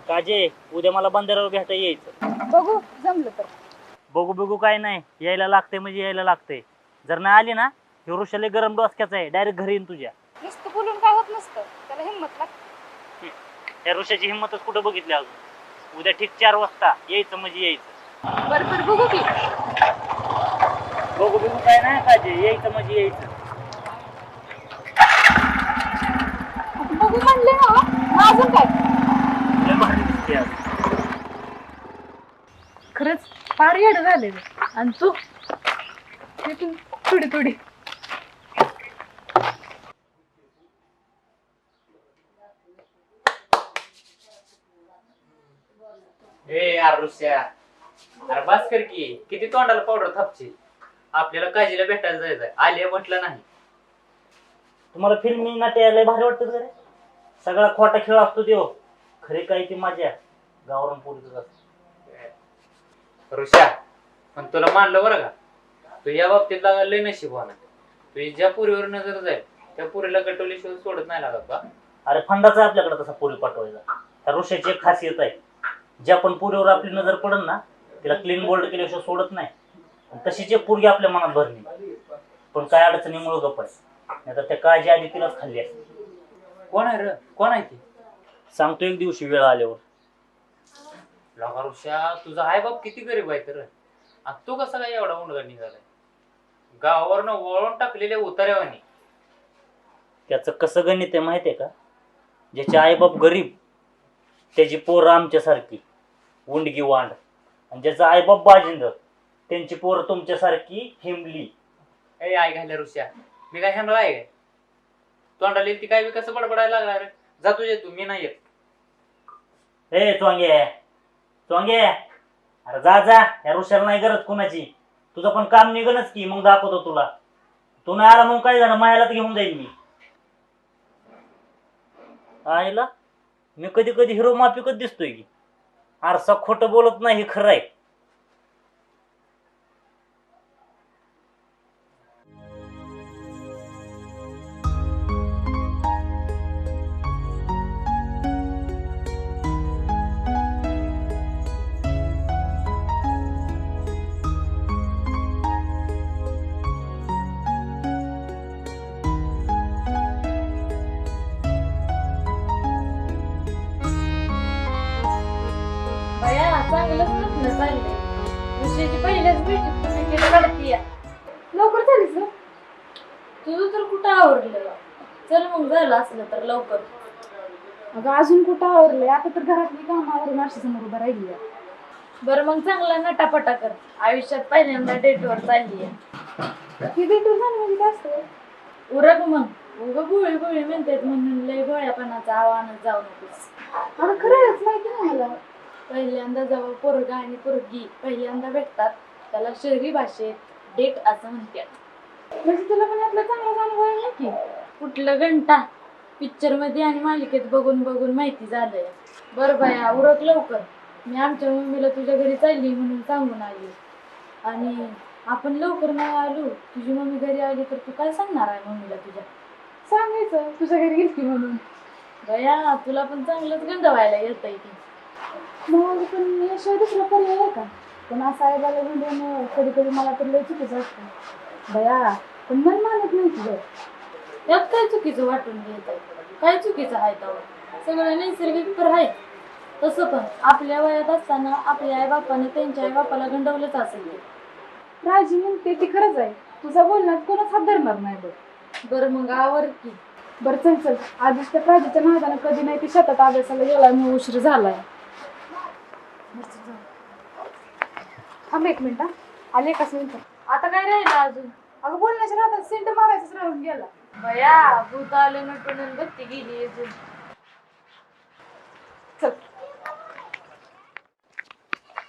काजे उद्या मला बंदरावर भेटा यायचं. बघू जमलं तर. बघू बघू काय नाही, यायला लागते म्हणजे यायला लागते. जर नाही आली ना, हे ऋषाले गरम डोसक्याचा आहे, डायरेक्ट घरी येईन तुझ्या. नुसतं बोलून काय होत नसतं, त्याला हिंमत लागते. या ऋषाची हिंमतच कुठं बघितली अजून. उद्या ठीक 4 वाजता यायचं म्हणजे यायचं. बरं बरं बघू की. बघू बघू काय नाही काजे, यायचं म्हणजे यायचं. बघू म्हणले ना, मग अजून काय. लय भारी दिसते आज. खरंच फार येड झाले आणि तू थोडी थोडी. ए यार ऋषा, अरे बस कर की, किती तोंडाला पावडर थापची. आपल्याला काजीला भेटायला जायचंय, आले म्हटलं नाही. तुम्हाला फिल्मी नाट्य लय भारी वाटतं का रे? सगळा खोटा खेळ असतो देव, खरे काय ती माझ्या गावरान पोरीच असत. ऋषा, पण तुला मानलं बरं का, तू या बाबतीत लागायला लय नशीबवान आहे. तुझी ज्या पुरीवर नजर जाईल त्या पुरीला गटवल्याशिवाय सोडत नाही लागत बा. अरे फंडाचा आहे आपल्याकडे तसा पोरी पाठवायचा. त्या ऋषाची एक खासियत आहे, ज्या पण पोरीवर आपली नजर पडल ना, तिला क्लीन बोल्ड केल्याशिवाय सोडत नाही. तशीच एक पोरगी आपल्या मनात भरली, पण काय अडचणीमुळे गप्प आहे. नाही तर त्या काळजी आधी तिलाच खाल्ली असते. कोण आहे र, कोण आहे ती? सांगतो एक दिवशी वेळ आल्यावर. लगा ऋषा, तुझा आई बाप किती गरीब आहे तर, आणि तू कसा काय एवढा मुंडगा निघालाय गावावरनं वळून टाकलेल्या उतार्यावानी. त्याचं कसं गणित आहे माहिती आहे का? ज्याचे आईबाप गरीब त्याची पोरं आमच्यासारखी उंडगी वांड, आणि ज्याचा आईबाप बाजिंद त्यांची पोरं तुमच्यासारखी हिमली. ए आई घाल्या ऋषा, मी काय हेमला आहे काय? तोंडाला ती काय बी कसं बडबडायला लागणार रे? जा तुझे तू, मी नाही येत. ए चोंगे चोंगे, अरे जा जा, या ऋषाला नाही गरज कुणाची. तुझं पण काम निघणच की, मग दाखवतो तुला. तू नाही आला मग काय झालं, मायाला तर घेऊन जाईल मी. आईला मी कधी कधी हिरो माफिकच दिसतोय की. आरसा खोटं बोलत नाही हे खरं आहे. बया चांगलंच लग्न चाललंय. ऋषीची पहिल्याच भेटीत तुम्ही केलं काढती या. लवकर झालीस ना? तुझं तर कुठं आवरलं. चल मग झालं असलं तर लवकर. अगं अजून कुठं आवरलंय, आता तर घरातली कामावरून अशी समोर उभं राहिली आहे. बरं मग चांगला नटापटा कर. आयुष्यात पहिल्यांदा डेटवर चालली आहे. ही भेटून झाली म्हणजे काय असतं? उरक मग. उगं गुळी गुळी म्हणतात म्हणून लय गोळ्यापणाचं आव्हानच जाऊ नकोस. अगं खरंच माहिती नाही मला. पहिल्यांदा जेव्हा पोरगा आणि पोरगी पहिल्यांदा भेटतात त्याला शहरी भाषेत डेट असं म्हणतात. म्हणजे तुला पण यातला चांगलाच अनुभव आहे की. कुठलं घंटा पिक्चर मध्ये आणि मालिकेत बघून बघून माहिती झालंय. बरं बाया उरक लवकर. मी आमच्या मम्मीला तुझ्या घरी चालली म्हणून सांगून आली, आणि आपण लवकर नाही आलो तुझी मम्मी घरी आली तर तू काय सांगणार आहे मम्मीला तुझ्या? सांगायचं तुझ्या घरी गेलती म्हणून. बया तुला पण चांगलंच गंधवायला येतंय की. मग पण याशिवाय दुसरा पर्याय आहे का? पण असं आहे बाला गुंडून कधी कधी मला तर लय चुकीचं वाटतं बया. पण मन मानत नाही तुझं. यात काय चुकीचं वाटून घेत आहे? काय चुकीचं आहे तेव्हा? सगळं नैसर्गिक तर आहे. तसं पण आपल्या वयात असताना आपल्या आई बापाने त्यांच्या आई बापाला गंडवलंच असेल. राजी म्हणते ती खरंच आहे. तुझा बोलण्यात कोणच हात धरणार नाही बघ. बरं मग आवर की. बरं चल चल, आधीच त्या प्राजीच्या नादानं कधी नाही ती शेतात अभ्यासाला गेलाय मग उशीर झालाय. थांब एक मिनिट, आले एकाच मिनिट. आता काय राहिलं अजून? अगं बोलण्याच्या राहतात सेंट मारायचंच राहून गेला. बया भूत आलं नटून आणि बत्ती गेली अजून. चल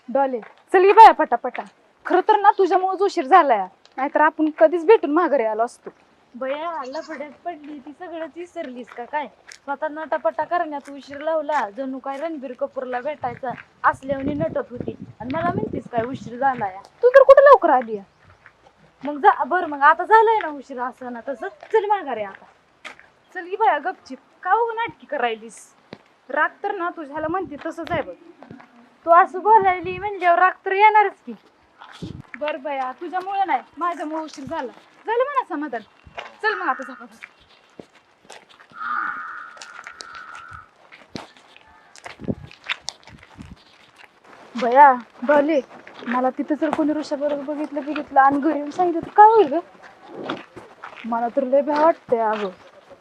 डॉले चल की बाया पटापटा. खरं तर ना तुझ्यामुळेच उशीर झालाय, नाहीतर आपण कधीच भेटून माघारी आलो असतो. बया लफड्यात पडली ती सगळंच विसरलीस का काय? स्वतः नटापटा करण्यात उशीर लावला, जणू काय रणबीर कपूरला भेटायचा असल्याने नटत होती, आणि मला म्हणतीस काय उशीर झालाय? तू तर कुठे लवकर आली. मग जा बरं, मग आता झालंय ना उशीर असं ना तसं. चल माघारी आता. चल की बाया गपचिप, का उगा नाटकी करायलीस? राग तर ना तुझ्याला म्हणते तसंच आहे बघ. तू असं बोलायली म्हणल्यावर राग तर येणारच की. बरं बया तुझ्यामुळे नाही माझ्यामुळे उशीर झाला. झालं म्हणा समाधान. चल मग आता झोपा. बया भले मला तिथं जर कोणी ऋषाबरोबर बघितलं आणि घरी येऊन सांगितलं तर काय होईल ग. मला तर लय भ्या वाटतंय अगं.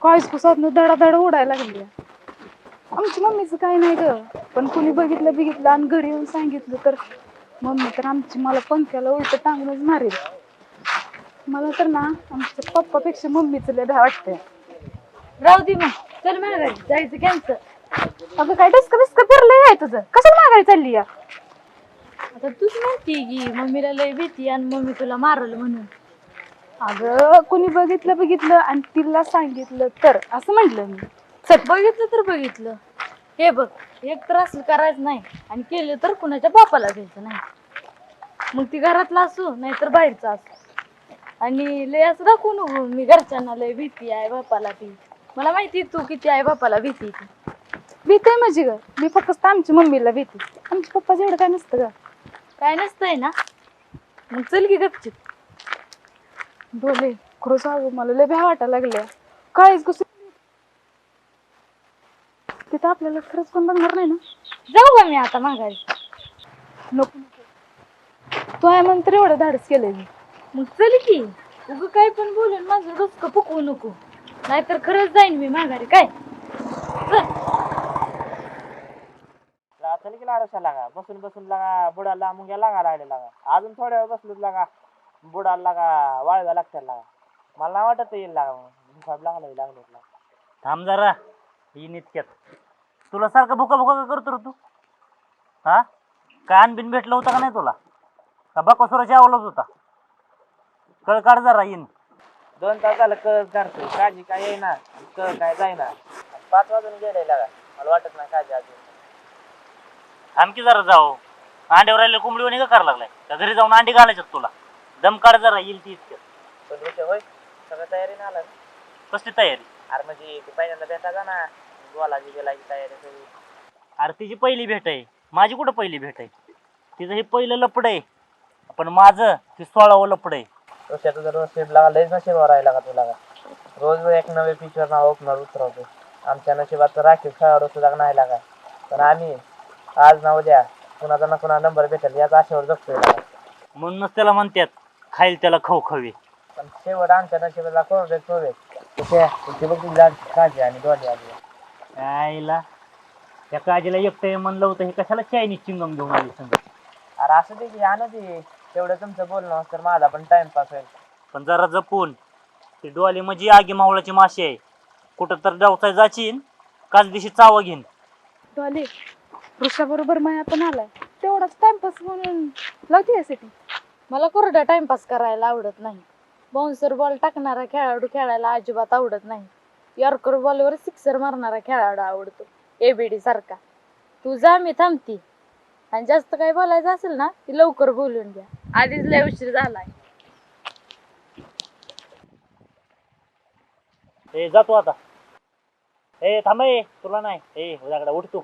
काळीच पुसातनं दडादड उडायला लागली. आमच्या मम्मीचं काही नाही ग, पण कोणी बघितलं आणि घरी येऊन सांगितलं तर मम्मी तर आमची मला पंख्याला उलट टांगूनच मारेल. मला तर ना आमच्या पप्पापेक्षा मम्मीचं लय भ्या वाटतंय. राहू दे मग, चल माघारी जायचं कॅन्सल. अगं काय डस्क बिस्क फिरलंय आहे तुझं, कशाला मागायला चालली या. आता तूच म्हणती की मम्मीला लय भीती आणि मम्मी तुला मारल म्हणून. अगं कोणी बघितलं आणि तिला सांगितलं तर असं म्हटलं मी. चल बघितलं तर बघितलं. हे बघ, एक तर असं करायचं नाही आणि केलं तर कुणाच्या बापाला द्यायचं नाही. मग ती घरातला असू नाहीतर बाहेरचा असू. आणि लय असं दाखवू नको मी घरच्यांना लय भीती आहे बापाला ती. मला माहिती तू किती आहे बापाला भीती ती. भीती आहे माझी ग, मी फक्त आमच्या मम्मीला भीती. आमच्या पप्पाचं एवढं काय नसतं ग. काय नसतंय ना, मग चल की गपचिप. बोले खरं सांगू मला लय भ्या वाटायला लागल्या. काळीच कसं तिथं आपल्याला खरंच कोण बघणार नाही ना. जाऊ का मी आता माघारी. नको तू आहे म्हणून तर एवढं धाडस केलंय मी. मग चल की, उगं काय पण बोलून माझं डोसकं फुकवू नको, नाहीतर खरंच जाईन मी माघारी. काय चल की लागा लागा बसून बसून लागा बुडाला मुंग्या लागा लागले लागा. अजून थोड्या वेळ बसलोच लागा बुडाला लागा वाळव्या लागतात लागा. मला नाही वाटत येईल लागा मग लागलं. थांब जरा, येईन इतक्यात. तुला सारखं भुका भुका का करतो रे तू? हा, कान बिन भेटलं होतं का नाही तुला? का बकासुराच्या आवलाच होता? कळ काढ जरा, येईन. 2 तास झालं कळ काढतोय काळजी काय येईना कळ काय जाईना. 5 वाजून गेले लागा मला वाटत नाही काळजी अजून. थांब की जरा, जाऊ. अंड्यावर राहिले कोंबडीवाणी का करायला लागलाय? का घरी जाऊन अंडी घालायच्यात तुला? दम काढ जरा, येईल ती इतक्यात. पण विषय होय सगळं तयारी नाही आला. कसली तयारी? अरे म्हणजे ती पहिल्यांदा भेटायचा ना बोलायची गेलाची तयारी सगळी. अरे तिची पहिली भेट आहे, माझी कुठं पहिली भेट आहे? तिचं हे पहिलं लपड आहे, पण माझं ते 16वं लपड आहे. रोजच्या तुझा रोज सेट लागा लयच नशिबावर राहिला का तुला. रोज एक नवे पिक्चर नाव ओपनर उतरवतो. आमच्या नशिबात राखीव खेळाडू सुद्धा नाही लागा. पण आम्ही आज ना उद्या कुणाचा ना कुणा नंबर भेटेल याच आशेवर जगतोय लागा. म्हणूनच त्याला म्हणतात खाईल त्याला खाऊ खावी. पण शेवट आमच्या नशिबाला कोरडे कोरडे तुझी बघ तुझी काळजी आणि डोळे आली. आईला त्या काजीला एकटं म्हणलं होतं, हे कशाला चायनीज चिंगम घेऊन आली संग? अरे असं दे की आणू दे तेवढं तुमचं बोलणं तर माझा पण टाइमपास होईल. पण जरा जपून. ती डोली म्हणजे आगी मावळाची माशी आहे, कुठं तर डावचाय जाचीन काच दिवशी चावा घेईन. डॉली ऋषाबरोबर माया पण आलाय तेवढाच टाइमपास म्हणून लावते यासाठी. मला कोरडा टाइमपास करायला आवडत नाही. बाउन्सर बॉल टाकणारा खेळाडू खेळायला अजिबात आवडत नाही. यॉर्कर बॉलवर सिक्सर मारणारा खेळाडू आवडतो, एबीडी सारखा. तू जा, मी थांबती. आणि जास्त काही बोलायचं असेल ना ती लवकर बोलून घ्या, आधीच लय उशीर झालाय. ए जातो आता. ए थांब, तुला नाही. ए उद्याकडे उठ तू.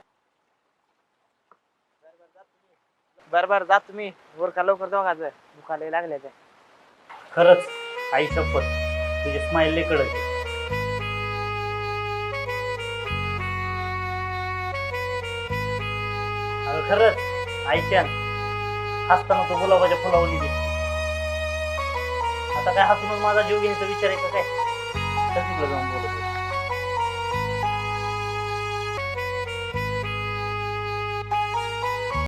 बरं जात तुम्ही गोरखा लवकर दोघाचं दुखायला लागले ते. खरंच आई शपथ, तुझी स्माइल लय कडक आहे. अगं खरंच आईच्या हसताना तो गुलाबाच्या फुलावणी दिसते. आता काय हसूनच माझा जीव घ्यायचा विचार आहे का काय? चल तिकडे जाऊन बोलत.